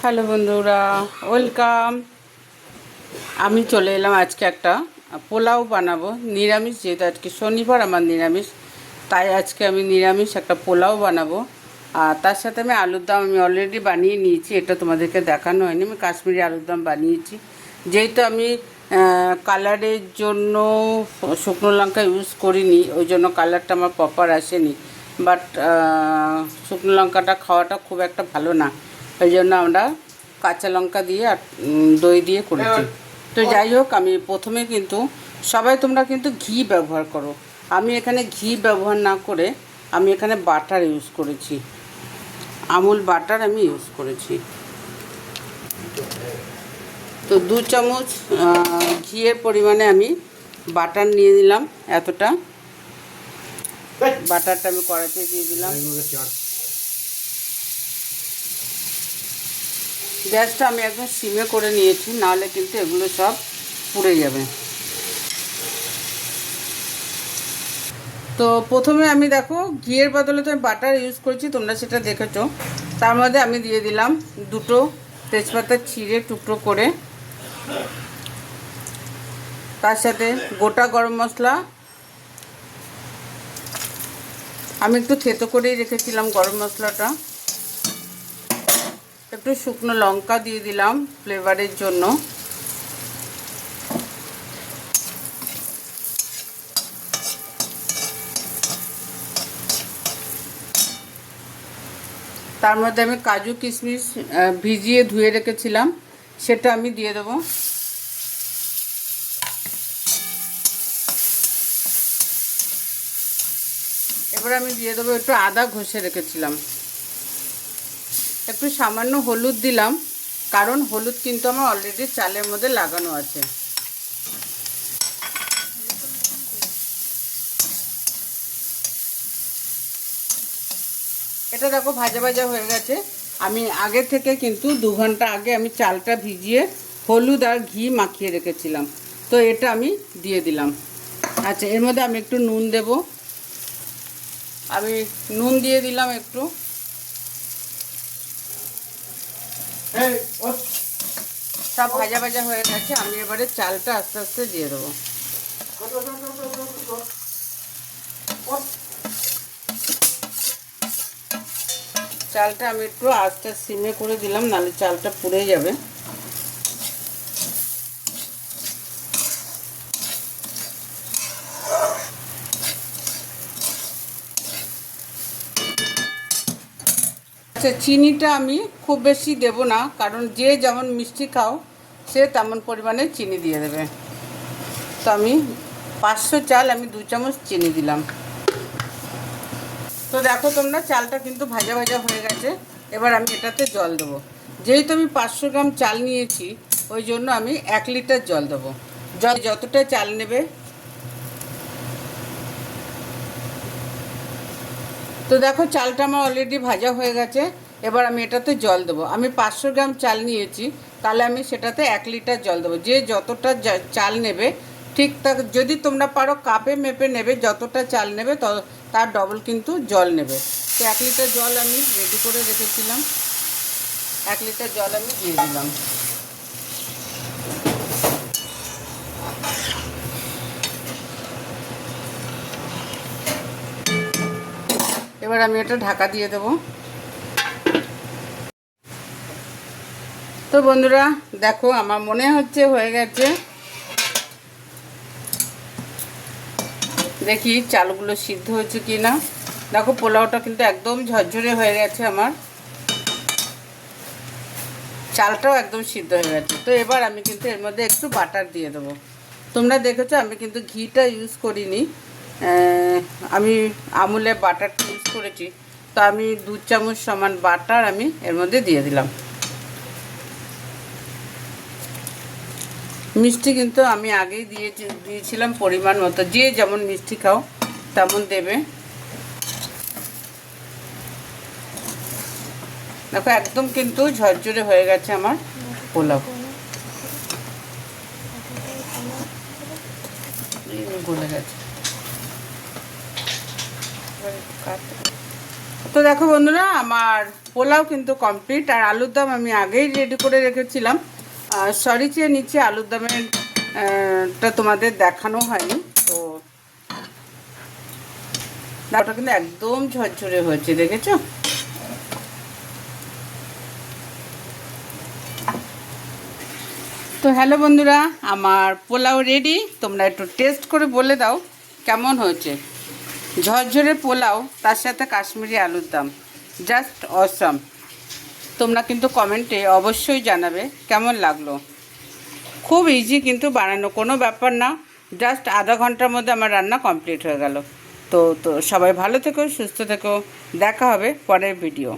Hello বন্ধুরা, welcome. আমি চলে এলাম আজকে একটা পোলাও বানাবো নিরামিষ, যেহেতু আজকে শনিবার আমার নিরামিষ, তাই আজকে আমি নিরামিষ একটা পোলাও বানাবো। আর তার সাথে আমি আলুর দম আমি অলরেডি বানিয়ে নিয়েছি, এটা তোমাদেরকে দেখানো হয়নি। আমি কাশ্মীরি আলুর দম বানিয়েছি। যেহেতু আমি কালারের জন্য শুকনো লঙ্কা ইউজ করিনি, ওই জন্য কালারটা আমার প্রপার আসেনি। বাট শুকনো লঙ্কাটা খাওয়াটা খুব একটা ভালো না, ওই জন্য আমরা কাঁচা লঙ্কা দিয়ে আর দই দিয়ে করেছি। তো যাই হোক, আমি প্রথমে কিন্তু সবাই তোমরা কিন্তু ঘি ব্যবহার করো, আমি এখানে ঘি ব্যবহার না করে আমি এখানে বাটার ইউজ করেছি, আমুল বাটার আমি ইউজ করেছি। তো 2 চামচ ঘিয়ের পরিমাণে আমি বাটার নিয়ে নিলাম। এতটা বাটারটা আমি কড়াইতে দিয়ে দিলাম। গ্যাসটা আমি একদম সিমে করে নিয়েছি, নাহলে কিন্তু এগুলো সব পুড়ে যাবে। তো প্রথমে আমি দেখো ঘিয়ের বদলে তো আমি বাটার ইউজ করেছি, তোমরা সেটা দেখেছো। তার মধ্যে আমি দিয়ে দিলাম 2টো তেজপাতা ছিঁড়ে টুকরো করে, তার সাথে গোটা গরম মশলা আমি একটু থেতো করেই রেখেছিলাম গরম মশলাটা, একটু শুকনো লঙ্কা দিয়ে দিলাম ফ্লেভারের জন্য, তার মধ্যে আমি কাজু কিশমিশ ভিজিয়ে ধুয়ে রেখেছিলাম, সেটা আমি দিয়ে দেবো। এবার আমি দিয়ে দেবো একটু আদা ঘষে রেখেছিলাম, একটু সামান্য হলুদ দিলাম, কারণ হলুদ কিন্তু আমার অলরেডি চালের মধ্যে লাগানো আছে। এটা দেখো ভাজা ভাজা হয়ে গেছে। আমি আগে থেকে কিন্তু 2 ঘন্টা আগে আমি চালটা ভিজিয়ে হলুদ আর ঘি মাখিয়ে রেখেছিলাম, তো এটা আমি দিয়ে দিলাম। আচ্ছা, এর মধ্যে আমি একটু নুন দেব, আমি নুন দিয়ে দিলাম একটু। সব ভাজা ভাজা হয়ে গেছে, আমি এবারে চালটা আস্তে আস্তে দিয়ে দেবো। চালটা আমি একটু আস্তে সিমে করে দিলাম, নাহলে চালটা পুড়ে যাবে। আচ্ছা, চিনিটা আমি খুব বেশি দেব না, কারণ যে যেমন মিষ্টি খাও সে তেমন পরিমাণে চিনি দিয়ে দেবে। তো আমি 500 চাল আমি 2 চামচ চিনি দিলাম। তো দেখো তোমরা, চালটা কিন্তু ভাজা ভাজা হয়ে গেছে। এবার আমি এটাতে জল দেবো। যেহেতু আমি 500 গ্রাম চাল নিয়েছি, ওই জন্য আমি 1 লিটার জল দেবো। জল যতটা চাল নেবে। তো দেখো চালটা আমার অলরেডি ভাজা হয়ে গেছে। এবার আমি এটাতে জল দেবো। আমি 500 গ্রাম চাল নিয়েছি, তাহলে আমি সেটাতে 1 লিটার জল দেবো। যে যতটা চাল নেবে ঠিক যদি তোমরা পারো কাপে মেপে নেবে, যতটা চাল নেবে তার ডবল কিন্তু জল নেবে। তো 1 লিটার জল আমি রেডি করে রেখেছিলাম, 1 লিটার জল আমি দিয়ে দিলাম। এবার আমি এটা ঢাকা দিয়ে দেবো। তো বন্ধুরা দেখো, আমার মনে হচ্ছে হয়ে গেছে। দেখি চালগুলো সিদ্ধ হয়েছে কি না। দেখো পোলাওটা কিন্তু একদম ঝরঝরে হয়ে গেছে, আমার চালটাও একদম সিদ্ধ হয়ে গেছে। তো এবার আমি কিন্তু এর মধ্যে একটু বাটার দিয়ে দেবো। তোমরা দেখেছো আমি কিন্তু ঘিটা ইউজ করিনি, আমি আমুলের বাটারটা ইউজ করেছি। তো আমি 2 চামচ সমান বাটার আমি এর মধ্যে দিয়ে দিলাম। মিষ্টি কিন্তু আমি আগেই দিয়েছিলাম পরিমাণ মতো, যে যেমন মিষ্টি খাও তেমন দেবে। দেখো একদম কিন্তু ঝরঝরে হয়ে গেছে আমার পোলাও, গলে গেছে। তো দেখো বন্ধুরা, আমার পোলাও কিন্তু কমপ্লিট। আর আলুর দম আমি আগেই রেডি করে রেখেছিলাম। সরি চেয়ে নিচে আলুর দমের টা তোমাদের দেখানো হয়নি। তো ওটা কিন্তু একদম ঝরঝরে হয়েছে, দেখেছো? তো হ্যালো বন্ধুরা, আমার পোলাও রেডি। তোমরা একটু টেস্ট করে বলে দাও কেমন হয়েছে। ঝরঝরে পোলাও, তার সাথে কাশ্মীরি আলুর দম, জাস্ট অসাম। তোমরা কিন্তু কমেন্টে অবশ্যই জানাবে কেমন লাগলো। খুব ইজি কিন্তু বানানো, কোনো ব্যাপার না। জাস্ট আধা ঘন্টার মধ্যে আমার রান্না কমপ্লিট হয়ে গেল। তো সবাই ভালো থেকো, সুস্থ থেকো। দেখা হবে পরের ভিডিও।